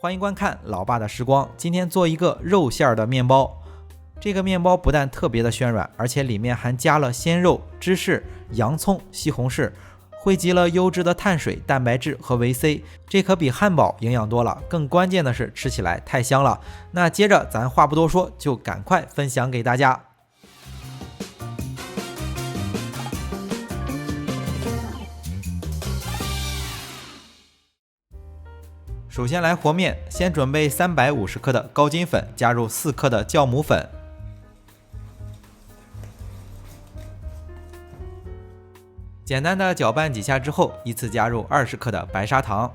欢迎观看老爸的时光。今天做一个肉馅的面包。这个面包不但特别的暄软，而且里面还加了鲜肉、芝士、洋葱、西红柿，汇集了优质的碳水、蛋白质和维 C， 这可比汉堡营养多了。更关键的是吃起来太香了。那接着咱话不多说，就赶快分享给大家。首先来和面，先准备350克的高筋粉，加入4克的酵母粉，简单的搅拌几下之后，依次加入20克的白砂糖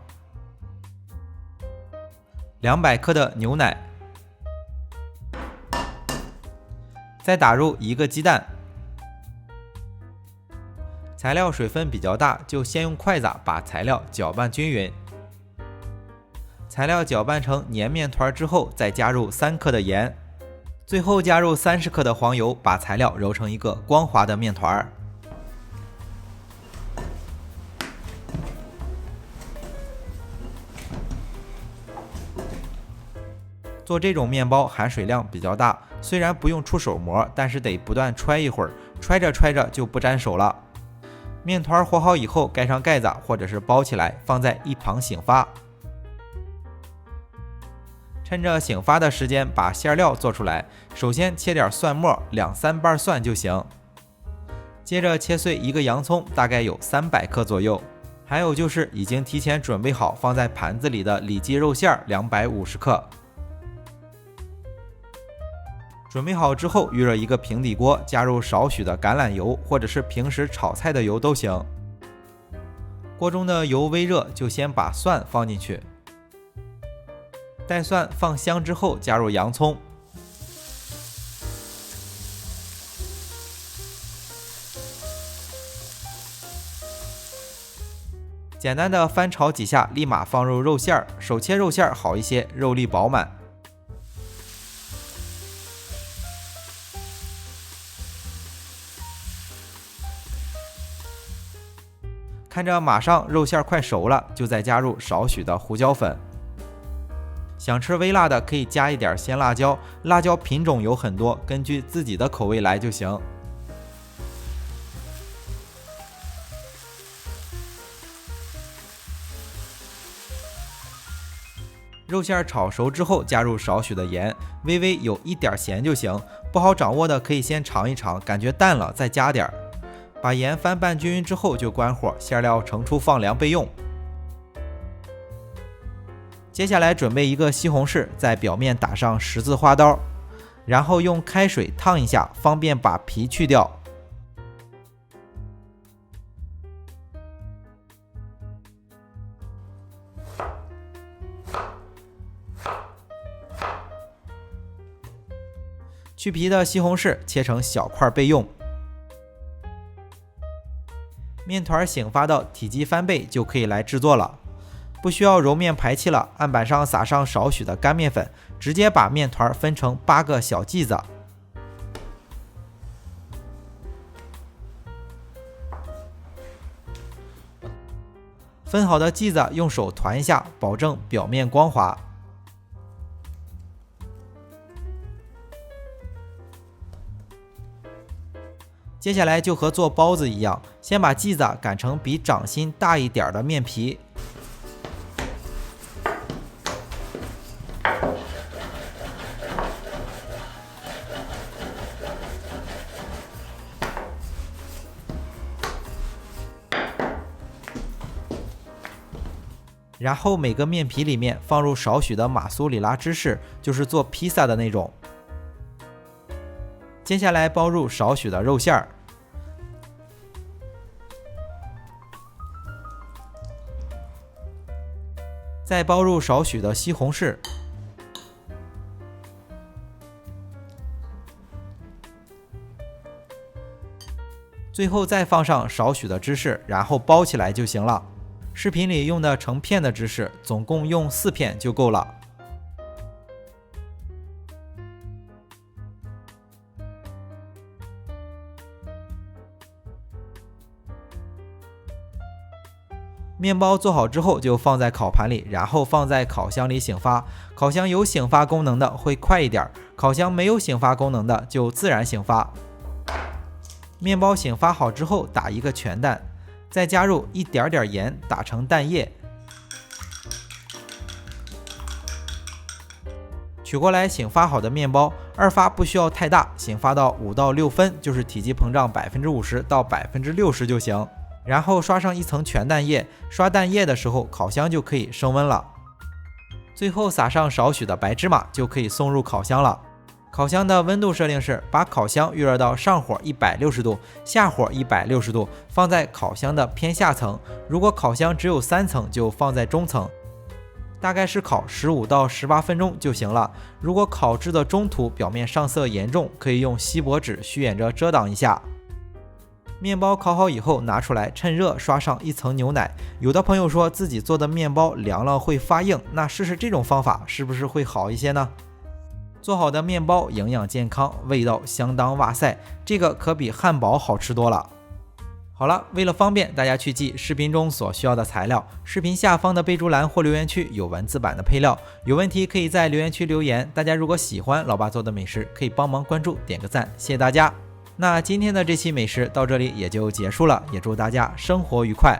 ，200克的牛奶，再打入1个鸡蛋。材料水分比较大，就先用筷子把材料搅拌均匀。材料搅拌成粘面团之后，再加入3克的盐，最后加入30克的黄油，把材料揉成一个光滑的面团。做这种面包含水量比较大，虽然不用出手模，但是得不断揣一会儿，揣着揣着就不沾手了。面团和好以后，盖上盖子或者是包起来，放在一旁醒发。趁着醒发的时间把馅料做出来，首先切点蒜末，2-3瓣蒜就行。接着切碎1个洋葱，大概有300克左右。还有就是已经提前准备好放在盘子里的里脊肉馅250克。准备好之后，预热一个平底锅，加入少许的橄榄油，或者是平时炒菜的油都行。锅中的油微热，就先把蒜放进去。待蒜放香之后，加入洋葱，简单的翻炒几下，立马放入肉馅，手切肉馅好一些，肉粒饱满。看着马上肉馅快熟了，就再加入少许的胡椒粉。想吃微辣的可以加一点鲜辣椒，辣椒品种有很多，根据自己的口味来就行。肉馅炒熟之后，加入少许的盐，微微有一点咸就行，不好掌握的可以先尝一尝，感觉淡了再加点。把盐翻拌均匀之后就关火，馅料盛出放凉备用。接下来准备一个西红柿，在表面打上十字花刀，然后用开水烫一下，方便把皮去掉。去皮的西红柿切成小块备用。面团醒发到体积翻倍就可以来制作了。不需要揉面排气了，案板上撒上少许的干面粉，直接把面团分成8个小剂子。分好的剂子用手团一下，保证表面光滑。接下来就和做包子一样，先把剂子擀成比掌心大一点的面皮。然后每个面皮里面放入少许的马苏里拉芝士，就是做披萨的那种。接下来包入少许的肉馅儿，再包入少许的西红柿，最后再放上少许的芝士，然后包起来就行了。视频里用的成片的芝士，总共用4片就够了。面包做好之后就放在烤盘里，然后放在烤箱里醒发。烤箱有醒发功能的会快一点，烤箱没有醒发功能的就自然醒发。面包醒发好之后打一个全蛋，再加入一点点盐打成蛋液，取过来醒发好的面包，二发不需要太大，醒发到5到6分，就是体积膨胀50%到60%就行。然后刷上一层全蛋液，刷蛋液的时候烤箱就可以升温了。最后撒上少许的白芝麻就可以送入烤箱了。烤箱的温度设定是把烤箱预热到上火160度，下火160度，放在烤箱的偏下层。如果烤箱只有3层，就放在中层。大概是烤15到18分钟就行了。如果烤制的中途表面上色严重，可以用锡箔纸虚掩着遮挡一下。面包烤好以后拿出来，趁热刷上一层牛奶。有的朋友说自己做的面包凉了会发硬，那试试这种方法是不是会好一些呢？做好的面包营养健康，味道相当哇塞，这个可比汉堡好吃多了。好了，为了方便大家去记视频中所需要的材料，视频下方的备注栏或留言区有文字版的配料，有问题可以在留言区留言。大家如果喜欢老爸做的美食，可以帮忙关注点个赞，谢谢大家。那今天的这期美食到这里也就结束了，也祝大家生活愉快。